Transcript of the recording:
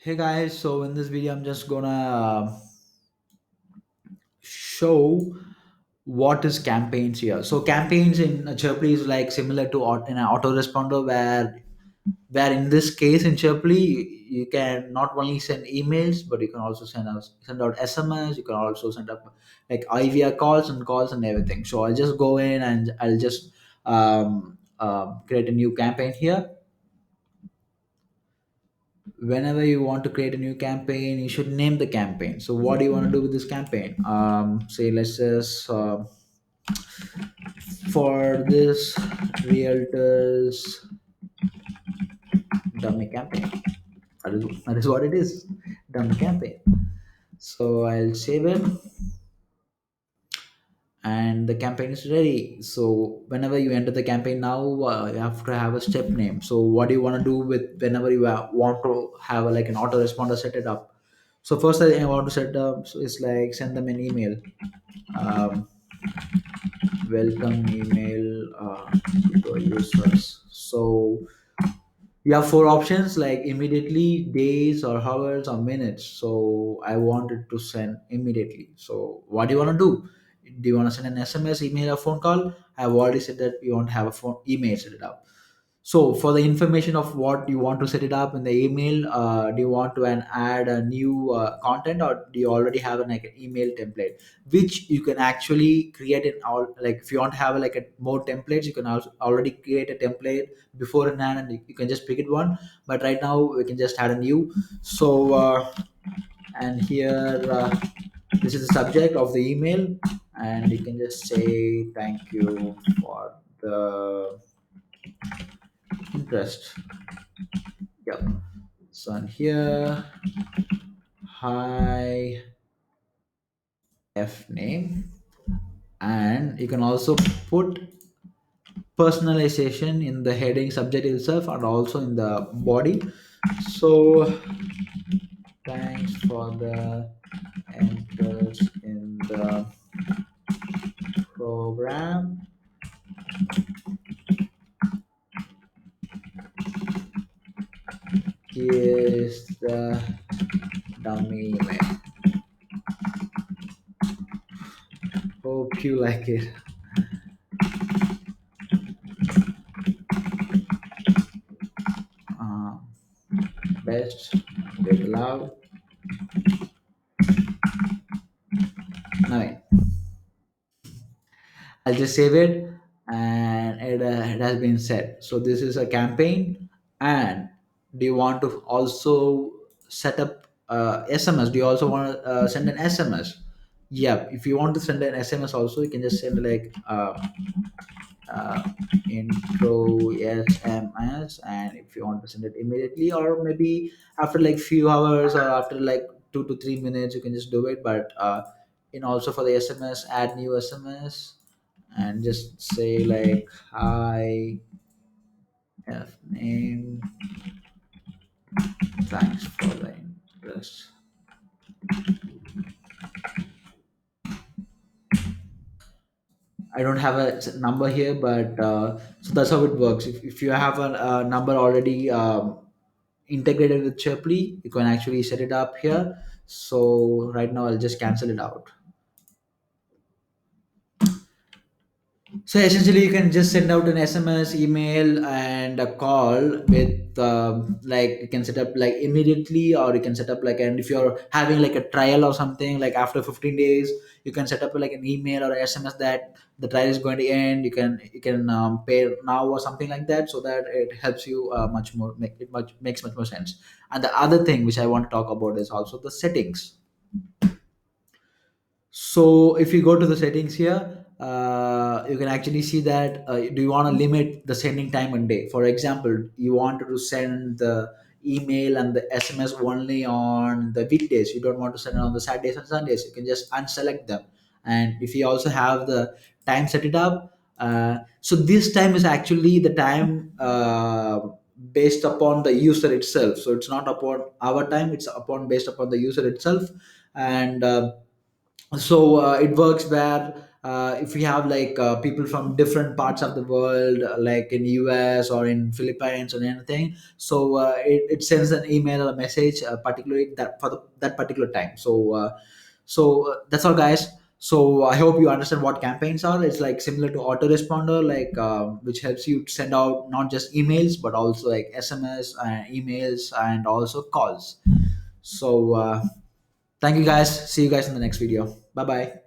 Hey guys, so in this video, I'm just gonna show what is campaigns here. So campaigns in Chirply is like similar to in an autoresponder where in this case in Chirply you can not only send emails but you can also send out SMS. You can also send up like IVR calls and everything. So I'll just go in and I'll just create a new campaign here. Whenever you want to create a new campaign, you should name the campaign. So what do you want to do with this campaign? Say let's just for this realtors dummy campaign. That is what it is, dummy campaign. So I'll save it and the campaign is ready. So whenever you enter the campaign now, you have to have a step name. So what do you want to do with whenever you want to have like an autoresponder set it up? So first thing I want to set up is like send them an email. um, Welcome email to our users. So you have four options like immediately, days, or hours, or minutes. So I wanted to send immediately. So what do you want to do? Do you want to send an SMS, email, or phone call? I've already said that you want to have a phone email set it up. So for the information of what you want to set it up in the email, do you want to add a new content, or do you already have like an email template, which you can actually create in all, like if you want to have like a more templates, you can also already create a template before in hand and you can just pick it one. But right now we can just add a new. So and here this is the subject of the email, and you can just say thank you for the interest. Yep. So on here, hi F name, and you can also put personalization in the heading subject itself and also in the body. So thanks for the interest in the program. Here's the dummy email. Hope you like it. Uh, Best with love, 9. I'll just save it and it has been set. So this is a campaign. And do you want to also set up SMS? Do you also want to send an SMS? Yeah, if you want to send an SMS also, you can just send like uh, intro SMS. And if you want to send it immediately or maybe after like few hours or after like 2 to 3 minutes, you can just do it. But in also for the SMS, add new SMS and just say like hi F name, thanks for the interest. I don't have a number here, but so that's how it works. If you have a number already integrated with Chirply, you can actually set it up here. So right now I'll just cancel it out. So essentially, you can just send out an SMS, email, and a call with like you can set up like immediately, or you can set up like, and if you're having like a trial or something, like after 15 days, you can set up like an email or an SMS that the trial is going to end. You can pay now or something like that, so that it helps you much more. Makes much more sense. And the other thing which I want to talk about is also the settings. So if you go to the settings here, you can actually see that do you want to limit the sending time and day? For example, you wanted to send the email and the SMS only on the weekdays. You don't want to send it on the Saturdays and Sundays. You can just unselect them. And if you also have the time set it up, so this time is actually the time based upon the user itself. So it's not upon our time; it's based upon the user itself. And it works where if we have like people from different parts of the world, like in US or in Philippines or anything, so it sends an email or a message, particularly that for that particular time. So that's all, guys. So I hope you understand what campaigns are. It's like similar to autoresponder, like which helps you send out not just emails but also like SMS and emails and also calls. So thank you, guys. See you guys in the next video. Bye bye.